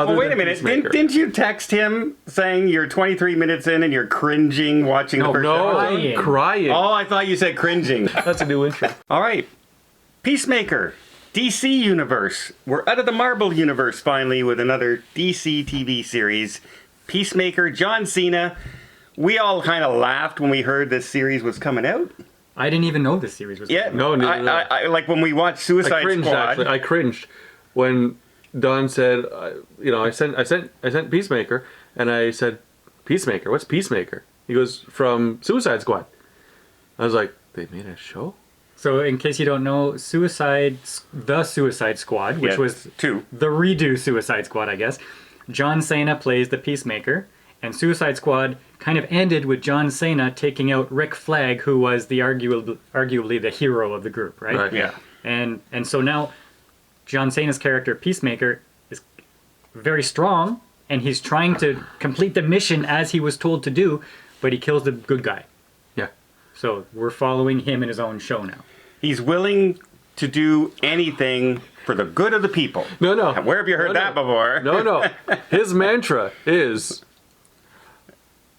other wait a than minute. Peacemaker. Didn't you text him saying you're 23 minutes in and you're cringing watching the first episode? Crying. Oh, I thought you said cringing. That's a new intro. All right. Peacemaker. DC Universe. We're out of the Marvel Universe finally with another DC TV series. Peacemaker, John Cena. We all kind of laughed when we heard this series was coming out. I didn't even know this series was Yeah, coming out. No, I like when we watched Suicide I cringed Squad. actually. I cringed when Don said, I sent Peacemaker, and I said, Peacemaker. What's Peacemaker? He goes, from Suicide Squad. I was like, they made a show. So, in case you don't know, the Suicide Squad, which was two. the redo Suicide Squad, I guess. John Cena plays the Peacemaker, and Suicide Squad kind of ended with John Cena taking out Rick Flag, who was the arguably the hero of the group, right? Right. Yeah. And so now, John Cena's character Peacemaker is very strong, and he's trying to complete the mission as he was told to do, but he kills the good guy. Yeah. So we're following him in his own show now. He's willing to do anything for the good of the people. No. Where have you heard that before? No. His mantra is,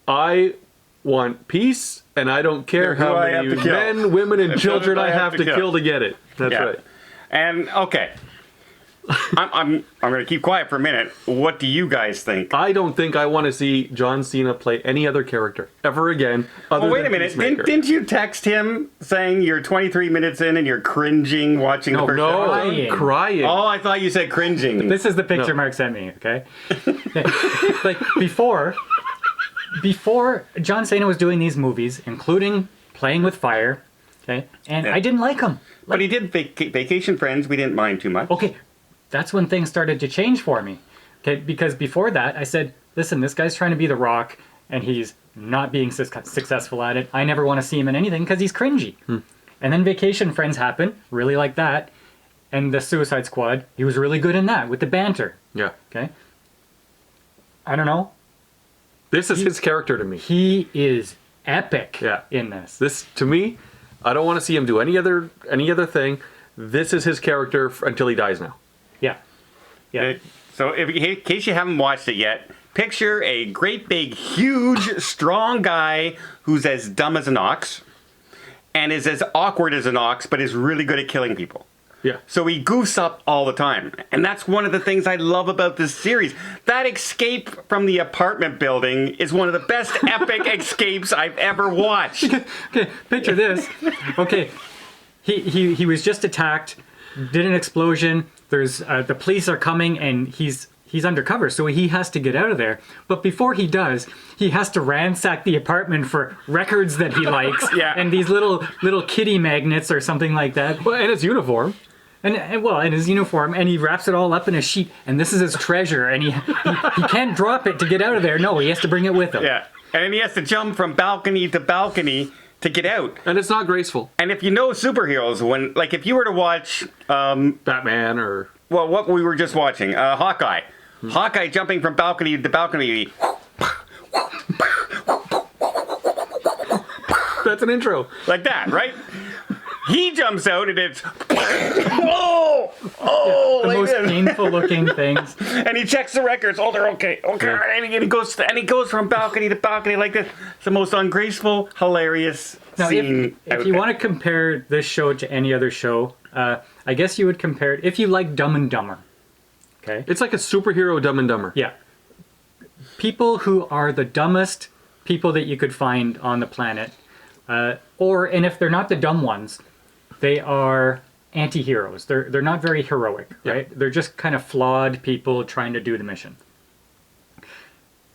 I want peace, and I don't care Who how I have many to kill. men, women, and children I have to kill to get it. That's Yeah. right. And okay, I'm going to keep quiet for a minute. What do you guys think? I don't think I want to see John Cena play any other character ever again. Other Well, wait than a minute. Peacemaker. Didn't you text him saying you're 23 minutes in and you're cringing watching the first episode? No, crying. Oh, I thought you said cringing. This is the picture No. Mark sent me, okay? Like, before John Cena was doing these movies, including Playing with Fire, okay? And Yeah. I didn't like him. But he did Vacation Friends. We didn't mind too much. Okay, that's when things started to change for me. Okay, because before that, I said, listen, this guy's trying to be The Rock, and he's not being successful at it. I never want to see him in anything because he's cringy. And then Vacation Friends happened, really like that. And the Suicide Squad, he was really good in that, with the banter. Yeah. Okay? I don't know. This is his character to me. He is epic Yeah. in this. This, to me, I don't want to see him do any other thing. This is his character until he dies now. Yeah. Yeah. Okay, so in case you haven't watched it yet, picture a great big, huge, strong guy who's as dumb as an ox and is as awkward as an ox, but is really good at killing people. Yeah. So he goofs up all the time. And that's one of the things I love about this series. That escape from the apartment building is one of the best epic escapes I've ever watched. Okay, picture this. Okay, he was just attacked, did an explosion. There's the police are coming, and he's undercover, so he has to get out of there. But before he does, he has to ransack the apartment for records that he likes, Yeah. and these little kitty magnets or something like that. Well, and his uniform. And well, in his uniform, and he wraps it all up in a sheet, and this is his treasure, and he can't drop it to get out of there. No, he has to bring it with him. Yeah. And then he has to jump from balcony to balcony to get out. And it's not graceful. And if you know superheroes, if you were to watch, Batman or... well, what we were just watching, Hawkeye. Hawkeye jumping from balcony to balcony. That's an intro. Like that, right? He jumps out and it's oh, The like most this. painful looking things. And he checks the records. Oh, they're okay. And he goes from balcony to balcony like this. It's the most ungraceful, hilarious Now, scene. if you want to compare this show to any other show, I guess you would compare it if you like Dumb and Dumber. Okay. It's like a superhero Dumb and Dumber. Yeah. People who are the dumbest people that you could find on the planet, and if they're not the dumb ones, they are anti-heroes. They're not very heroic, right? They're just kind of flawed people trying to do the mission.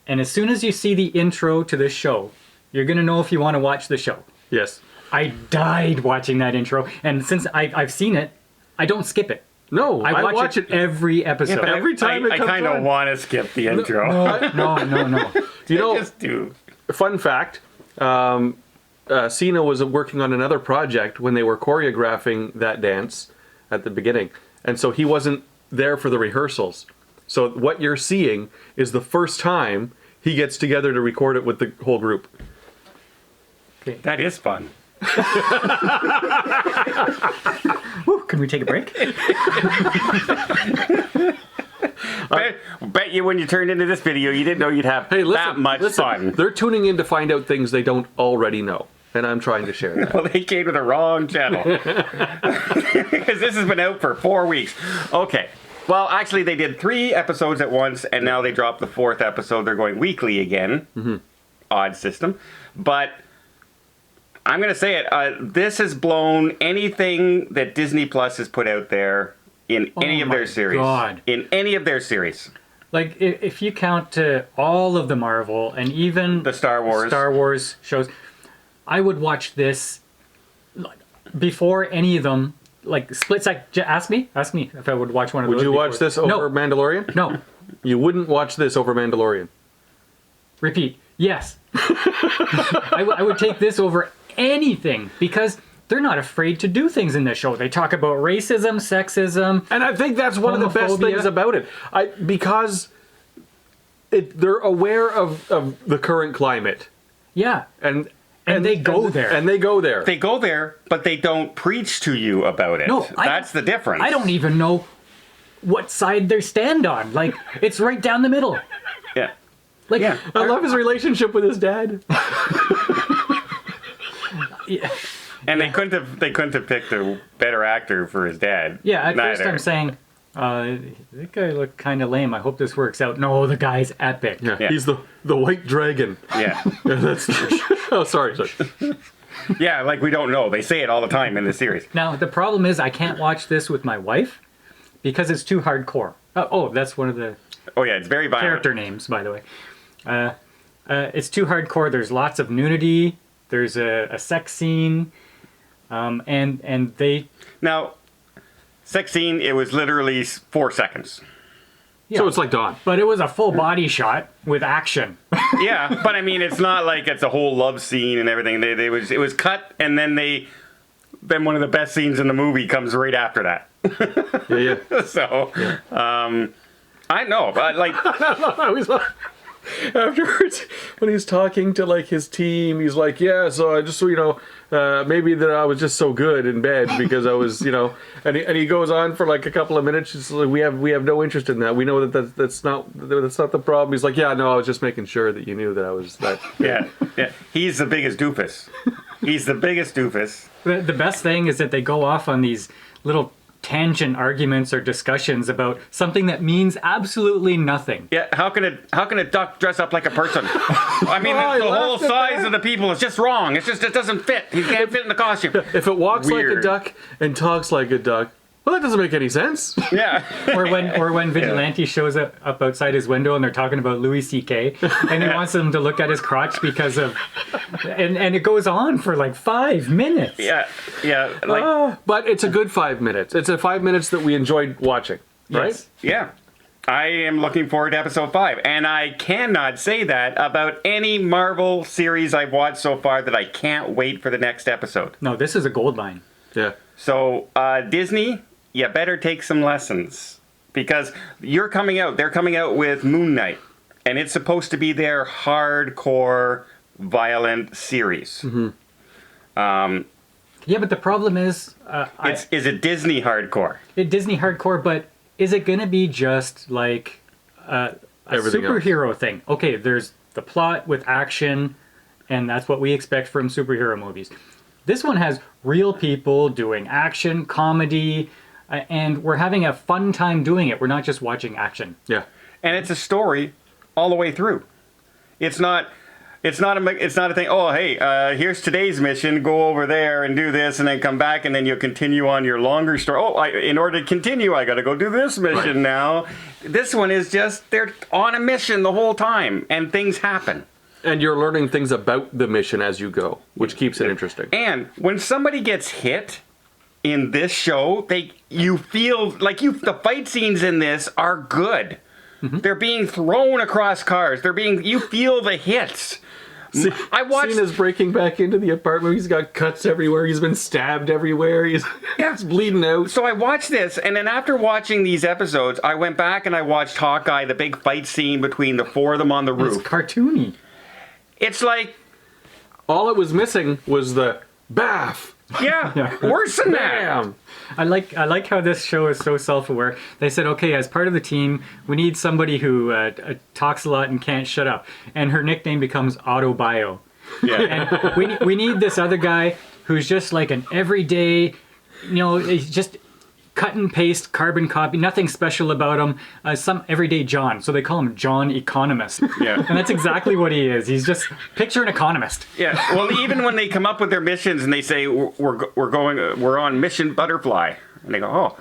And as soon as you see the intro to this show, you're going to know if you want to watch the show. Yes. I died watching that intro, and since I've seen it, I don't skip it. No, I watch it every episode. but every time it I comes kind of on. want to skip the intro. No. You know, Just do. fun fact, Cena was working on another project when they were choreographing that dance at the beginning. And so he wasn't there for the rehearsals. So what you're seeing is the first time he gets together to record it with the whole group. That is fun. Woo, can we take a break? Bet you when you turned into this video, you didn't know you'd have Hey, listen, that much fun. They're tuning in to find out things they don't already know, and I'm trying to share that. Well, they came to the wrong channel. Because this has been out for 4 weeks. Okay. Well, actually, they did 3 episodes at once, and now they dropped the 4th episode. They're going weekly again. Mm-hmm. Odd system. But I'm going to say it. This has blown anything that Disney Plus has put out there in any of their series. God. In any of their series. Like, if you count all of the Marvel and even The Star Wars shows, I would watch this before any of them. Like, split sec. Ask me if I would watch one of those. Would you watch before. this over Mandalorian? No. You wouldn't watch this over Mandalorian. Repeat. Yes. I would take this over anything because they're not afraid to do things in this show. They talk about racism, sexism, and I think that's one of the best things about it. Because they're aware of the current climate. Yeah. And they go there. And they go there. They go there, but they don't preach to you about it. No, that's the difference. I don't even know what side they stand on. Like, it's right down the middle. Yeah. Like, Yeah. I love his relationship with his dad. Yeah. And they couldn't have picked a better actor for his dad. Yeah, at Neither. first I'm saying, that guy looked kind of lame. I hope this works out. No, the guy's epic. Yeah. Yeah. He's the white dragon. Yeah. Yeah, that's. Oh, sorry. Yeah, like we don't know. They say it all the time in the series. Now, the problem is I can't watch this with my wife because it's too hardcore. Oh, that's one of the Oh yeah, it's very violent. character names, by the way. It's too hardcore. There's lots of nudity. There's a sex scene. And they... Now, sex scene, it was literally 4 seconds. Yeah, So it's like Dawn. but it was a full body shot with action. Yeah, but I mean, it's not like it's a whole love scene and everything. It was cut, and then one of the best scenes in the movie comes right after that. Yeah. So, I know, but like, I was afterwards when he's talking to like his team, he's like, yeah, so I just maybe that I was just so good in bed because I was and he goes on for like a couple of minutes. It's like, we have no interest in that. We know that's not the problem. He's like, yeah, no, I was just making sure that you knew that I was that. yeah. He's the biggest doofus. He's the biggest doofus. The best thing is that they go off on these little tangent arguments or discussions about something that means absolutely nothing. Yeah, how can a duck dress up like a person? I mean, Oh, I the whole laughed at size that. of the people is just wrong. It's just it doesn't fit. He can't fit in the costume. If it walks like a Weird. duck and talks like a duck, well, that doesn't make any sense. Yeah. Or when Vigilante shows up outside his window and they're talking about Louis C.K. and he wants them to look at his crotch because of... And it goes on for like 5 minutes. Yeah. Like, But it's a good 5 minutes. It's a 5 minutes that we enjoyed watching, right? Yes. yeah. I am looking forward to episode 5. And I cannot say that about any Marvel series I've watched so far that I can't wait for the next episode. No, this is a gold mine. Yeah. So, Disney, you better take some lessons. Because they're coming out with Moon Knight. And it's supposed to be their hardcore, violent series. Mm-hmm. Yeah, but the problem is... Is it Disney hardcore? Disney hardcore, but is it going to be just like a Everything superhero thing? Okay, there's the plot with action, and that's what we expect from superhero movies. This one has real people doing action, comedy, and we're having a fun time doing it. We're not just watching action. Yeah. And it's a story all the way through. It's not a thing. Oh, hey, here's today's mission. Go over there and do this, and then come back, and then you'll continue on your longer story. Oh, in order to continue, I got to go do this mission now. This one is just they're on a mission the whole time, and things happen. And you're learning things about the mission as you go, which keeps it interesting. And when somebody gets hit in this show, you feel like the fight scenes in this are good. Mm-hmm. They're being thrown across cars. You feel the hits. I watched Cena's breaking back into the apartment. He's got cuts everywhere. He's been stabbed everywhere. He's bleeding out. So I watched this, and then after watching these episodes, I went back and I watched Hawkeye, the big fight scene between the 4 of them on the It's roof. cartoony. It's like, All it was missing was the baff. Yeah, worse than that. Bam! I like how this show is so self-aware. They said, okay, as part of the team, we need somebody who talks a lot and can't shut up, and her nickname becomes Autobio. Yeah. And we need this other guy who's just like an everyday, he's just cut and paste carbon copy, nothing special about him. Some everyday John, so they call him John Economist. Yeah. And that's exactly what he is. He's just picture an economist. Yeah. Well, even when they come up with their missions and they say we're on mission butterfly, and they go, oh,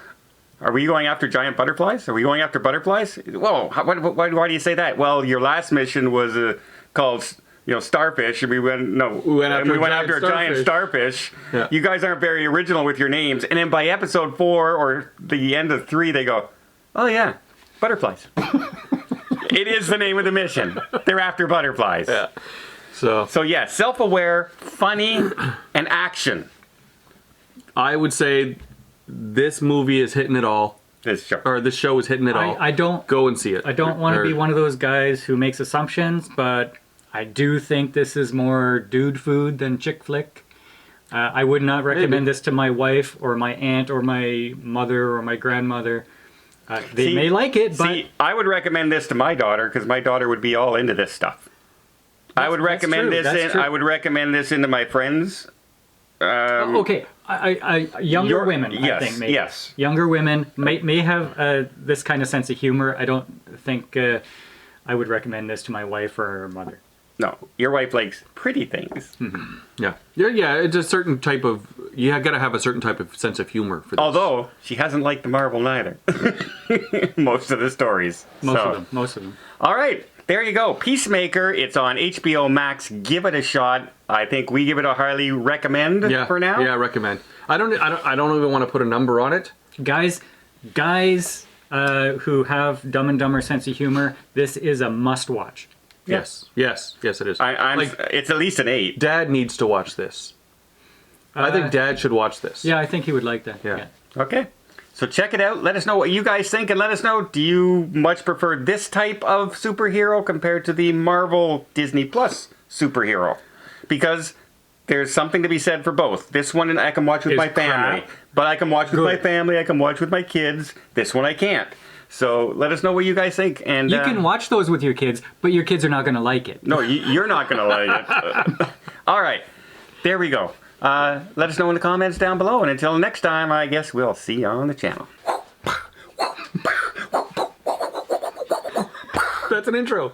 are we going after giant butterflies? Are we going after butterflies? Whoa, why do you say that? Well, your last mission was called starfish, and we went after a giant starfish. Yeah. You guys aren't very original with your names. And then by episode 4 or the end of 3, they go, oh yeah, butterflies. It is the name of the mission. They're after butterflies. Yeah. So yeah, self-aware, funny, and action. I would say this movie is hitting it all. This show. Or this show is hitting it all. I don't Go and see it. I don't want to Or- be one of those guys who makes assumptions, but I do think this is more dude food than chick flick. I would not recommend this to my wife or my aunt or my mother or my grandmother. They may like it, but I would recommend this to my daughter because my daughter would be all into this stuff. I would recommend true, that's true. I would recommend this into my friends. okay, younger women, yes, I think, maybe. yes. Younger women may have this kind of sense of humor. I don't think I would recommend this to my wife or her mother. No, your wife likes pretty things. Yeah. It's a certain type of. You got to have a certain type of sense of humor for this. Although she hasn't liked the Marvel neither. Most of the stories. Most of them. All right, there you go. Peacemaker. It's on HBO Max. Give it a shot. I think we give it a highly recommend for now. Yeah, recommend. I don't even want to put a number on it. Guys who have Dumb and Dumber sense of humor, this is a must-watch. Yes, it is. It's at least an 8. Dad needs to watch this. I think Dad should watch this. Yeah, I think he would like that. Yeah. Okay. So check it out. Let us know what you guys think, and let us know, do you much prefer this type of superhero compared to the Marvel Disney Plus superhero? Because there's something to be said for both. This one I can watch with Is my family. crap. But I can watch with Good. my family, I can watch with my kids. This one I can't. So let us know what you guys think. And You can watch those with your kids, but your kids are not going to like it. No, you're not going to like it. All right. There we go. Let us know in the comments down below. And until next time, I guess we'll see you on the channel. That's an intro.